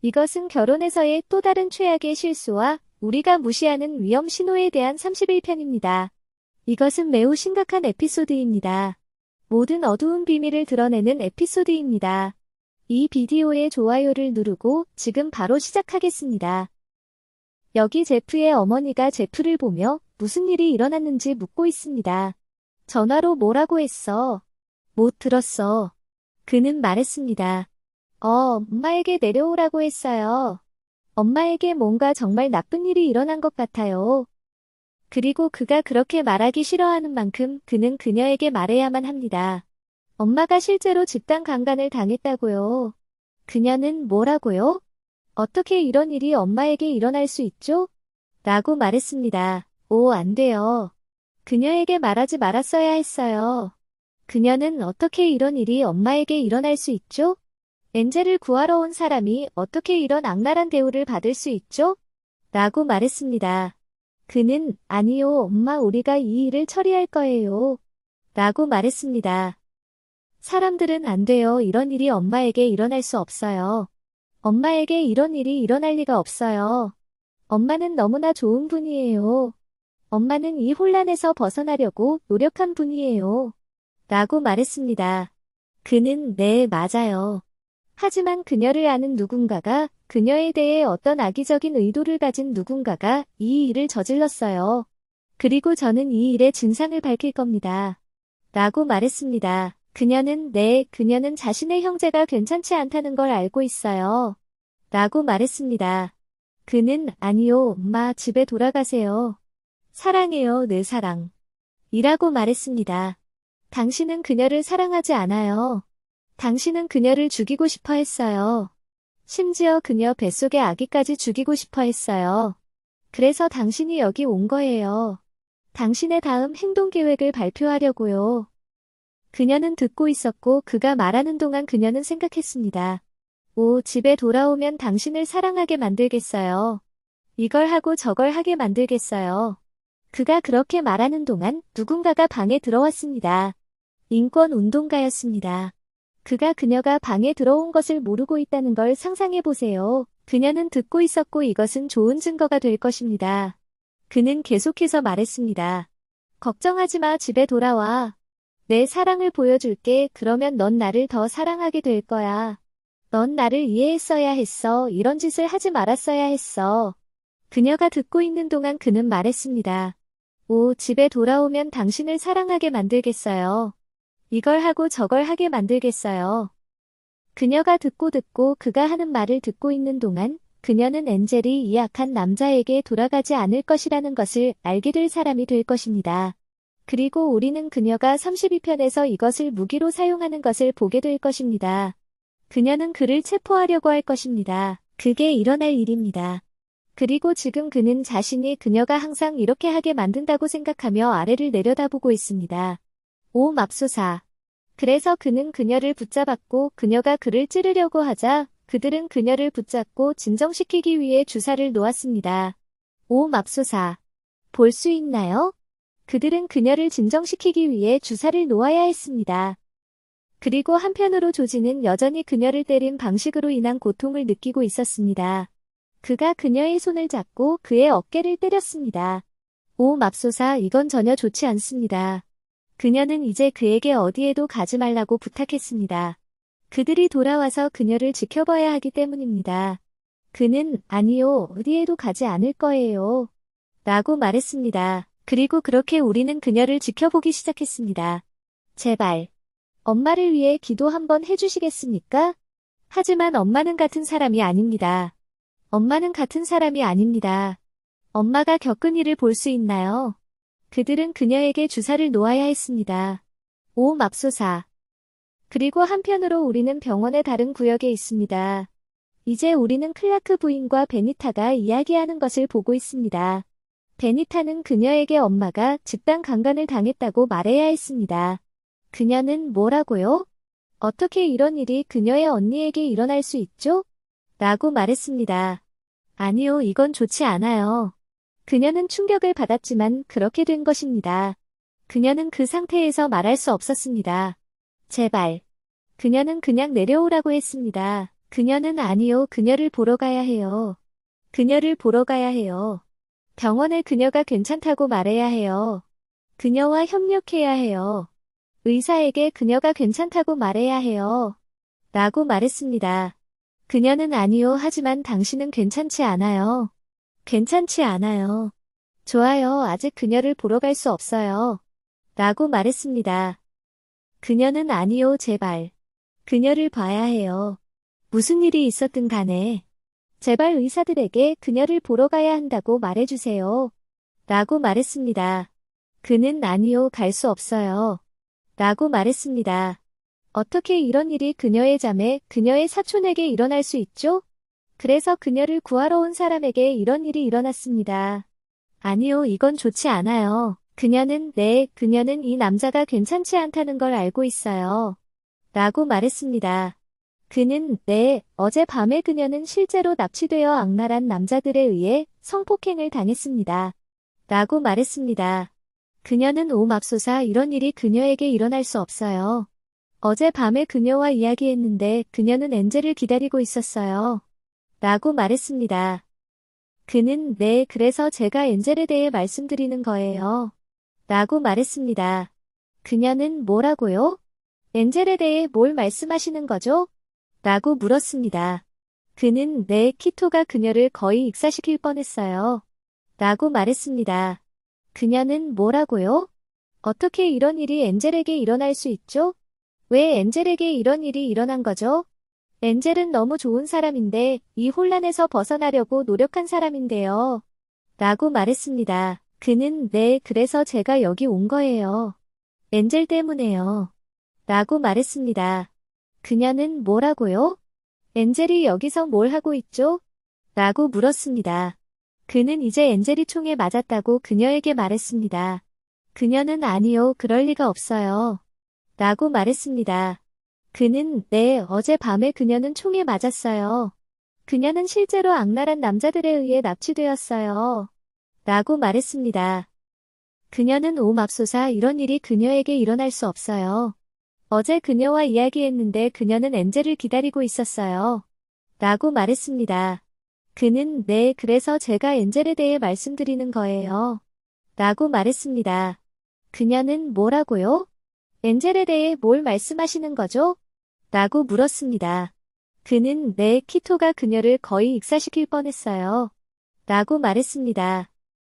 이것은 결혼에서의 또 다른 최악의 실수와 우리가 무시하는 위험 신호에 대한 31편입니다. 이것은 매우 심각한 에피소드입니다. 모든 어두운 비밀을 드러내는 에피소드입니다. 이 비디오에 좋아요를 누르고 지금 바로 시작하겠습니다. 여기 제프의 어머니가 제프를 보며 무슨 일이 일어났는지 묻고 있습니다. 전화로 뭐라고 했어? 못 들었어. 그는 말했습니다. 엄마에게 내려오라고 했어요. 엄마에게 뭔가 정말 나쁜 일이 일어난 것 같아요. 그리고 그가 그렇게 말하기 싫어하는 만큼 그는 그녀에게 말해야만 합니다. 엄마가 실제로 집단 강간을 당했다고요. 그녀는 뭐라고요? 어떻게 이런 일이 엄마에게 일어날 수 있죠? 라고 말했습니다. 안 돼요. 그녀에게 말하지 말았어야 했어요. 그녀는 어떻게 이런 일이 엄마에게 일어날 수 있죠? 엔젤을 구하러 온 사람이 어떻게 이런 악랄한 대우를 받을 수 있죠? 라고 말했습니다. 그는 아니요, 엄마 우리가 이 일을 처리할 거예요. 라고 말했습니다. 사람들은 안 돼요. 이런 일이 엄마에게 일어날 수 없어요. 엄마에게 이런 일이 일어날 리가 없어요. 엄마는 너무나 좋은 분이에요. 엄마는 이 혼란에서 벗어나려고 노력한 분이에요. 라고 말했습니다. 그는 네, 맞아요. 하지만 그녀를 아는 누군가가 그녀에 대해 어떤 악의적인 의도를 가진 누군가가 이 일을 저질렀어요. 그리고 저는 이 일의 진상을 밝힐 겁니다. 라고 말했습니다. 그녀는 자신의 형제가 괜찮지 않다는 걸 알고 있어요. 라고 말했습니다. 그는 아니요, 엄마 집에 돌아가세요. 사랑해요, 내 사랑. 이라고 말했습니다. 당신은 그녀를 사랑하지 않아요. 당신은 그녀를 죽이고 싶어 했어요. 심지어 그녀 뱃속의 아기까지 죽이고 싶어 했어요. 그래서 당신이 여기 온 거예요. 당신의 다음 행동 계획을 발표하려고요. 그녀는 듣고 있었고 그가 말하는 동안 그녀는 생각했습니다. 집에 돌아오면 당신을 사랑하게 만들겠어요. 이걸 하고 저걸 하게 만들겠어요. 그가 그렇게 말하는 동안 누군가가 방에 들어왔습니다. 인권운동가였습니다. 그가 그녀가 방에 들어온 것을 모르고 있다는 걸 상상해 보세요. 그녀는 듣고 있었고 이것은 좋은 증거가 될 것입니다. 그는 계속해서 말했습니다. 걱정하지 마, 집에 돌아와. 내 사랑을 보여줄게. 그러면 넌 나를 더 사랑하게 될 거야. 넌 나를 이해했어야 했어. 이런 짓을 하지 말았어야 했어. 그녀가 듣고 있는 동안 그는 말했습니다. 집에 돌아오면 당신을 사랑하게 만들겠어요. 이걸 하고 저걸 하게 만들겠어요. 그녀가 듣고 그가 하는 말을 듣고 있는 동안 그녀는 엔젤이 이 악한 남자에게 돌아가지 않을 것이라는 것을 알게 될 사람이 될 것입니다. 그리고 우리는 그녀가 32편에서 이것을 무기로 사용하는 것을 보게 될 것입니다. 그녀는 그를 체포하려고 할 것입니다. 그게 일어날 일입니다. 그리고 지금 그는 자신이 그녀가 항상 이렇게 하게 만든다고 생각하며 아래를 내려다보고 있습니다. 맙소사. 그래서 그는 그녀를 붙잡았고 그녀가 그를 찌르려고 하자 그들은 그녀를 붙잡고 진정시키기 위해 주사를 놓았습니다. 맙소사. 볼 수 있나요? 그들은 그녀를 진정시키기 위해 주사를 놓아야 했습니다. 그리고 한편으로 조지는 여전히 그녀를 때린 방식으로 인한 고통을 느끼고 있었습니다. 그가 그녀의 손을 잡고 그의 어깨를 때렸습니다. 맙소사, 이건 전혀 좋지 않습니다. 그녀는 이제 그에게 어디에도 가지 말라고 부탁했습니다. 그들이 돌아와서 그녀를 지켜봐야 하기 때문입니다. 그는 아니요, 어디에도 가지 않을 거예요. 라고 말했습니다. 그리고 그렇게 우리는 그녀를 지켜보기 시작했습니다. 제발. 엄마를 위해 기도 한번 해주시겠습니까? 하지만 엄마는 같은 사람이 아닙니다. 엄마는 같은 사람이 아닙니다. 엄마가 겪은 일을 볼 수 있나요? 그들은 그녀에게 주사를 놓아야 했습니다. 맙소사. 그리고 한편으로 우리는 병원의 다른 구역에 있습니다. 이제 우리는 클라크 부인과 베니타가 이야기하는 것을 보고 있습니다. 베니타는 그녀에게 엄마가 집단 강간을 당했다고 말해야 했습니다. 그녀는 뭐라고요? 어떻게 이런 일이 그녀의 언니에게 일어날 수 있죠? 라고 말했습니다. 아니요, 이건 좋지 않아요. 그녀는 충격을 받았지만 그렇게 된 것입니다. 그녀는 그 상태에서 말할 수 없었습니다. 제발. 그녀는 그냥 내려오라고 했습니다. 그녀는 아니요, 그녀를 보러 가야 해요. 그녀를 보러 가야 해요. 병원에 그녀가 괜찮다고 말해야 해요. 그녀와 협력해야 해요. 의사에게 그녀가 괜찮다고 말해야 해요. 라고 말했습니다. 그녀는 아니요, 하지만 당신은 괜찮지 않아요. 괜찮지 않아요. 좋아요, 아직 그녀를 보러 갈 수 없어요. 라고 말했습니다. 그녀는 아니요, 제발. 그녀를 봐야 해요. 무슨 일이 있었든 간에. 제발 의사들에게 그녀를 보러 가야 한다고 말해주세요. 라고 말했습니다. 그는 아니요, 갈 수 없어요. 라고 말했습니다. 어떻게 이런 일이 그녀의 자매, 그녀의 사촌에게 일어날 수 있죠? 그래서 그녀를 구하러 온 사람에게 이런 일이 일어났습니다. 아니요, 이건 좋지 않아요. 그녀는 이 남자가 괜찮지 않다는 걸 알고 있어요. 라고 말했습니다. 그는, 네, 어젯밤에 그녀는 실제로 납치되어 악랄한 남자들에 의해 성폭행을 당했습니다. 라고 말했습니다. 그녀는 오 맙소사, 이런 일이 그녀에게 일어날 수 없어요. 어젯밤에 그녀와 이야기했는데 그녀는 엔젤을 기다리고 있었어요. 라고 말했습니다. 그는, 네, 그래서 제가 엔젤에 대해 말씀드리는 거예요. 라고 말했습니다. 그녀는 뭐라고요? 엔젤에 대해 뭘 말씀하시는 거죠? 라고 물었습니다. 그는, 네, 키토가 그녀를 거의 익사시킬 뻔했어요. 라고 말했습니다. 그녀는 뭐라고요? 어떻게 이런 일이 엔젤에게 일어날 수 있죠? 왜 엔젤에게 이런 일이 일어난 거죠? 엔젤은 너무 좋은 사람인데 이 혼란에서 벗어나려고 노력한 사람인데요. 라고 말했습니다. 그는, 네, 그래서 제가 여기 온 거예요. 엔젤 때문에요. 라고 말했습니다. 그녀는 뭐라고요? 엔젤이 여기서 뭘 하고 있죠? 라고 물었습니다. 그는 이제 엔젤이 총에 맞았다고 그녀에게 말했습니다. 그녀는 아니요, 그럴 리가 없어요. 라고 말했습니다. 그는, 네, 어젯밤에 그녀는 총에 맞았어요. 그녀는 실제로 악랄한 남자들에 의해 납치되었어요. 라고 말했습니다. 그녀는 오 맙소사, 이런 일이 그녀에게 일어날 수 없어요. 어제 그녀와 이야기했는데 그녀는 엔젤을 기다리고 있었어요. 라고 말했습니다. 그는, 네, 그래서 제가 엔젤에 대해 말씀드리는 거예요. 라고 말했습니다. 그녀는 뭐라고요? 엔젤에 대해 뭘 말씀하시는 거죠? 라고 물었습니다. 그는, 네, 키토가 그녀를 거의 익사시킬 뻔했어요. 라고 말했습니다.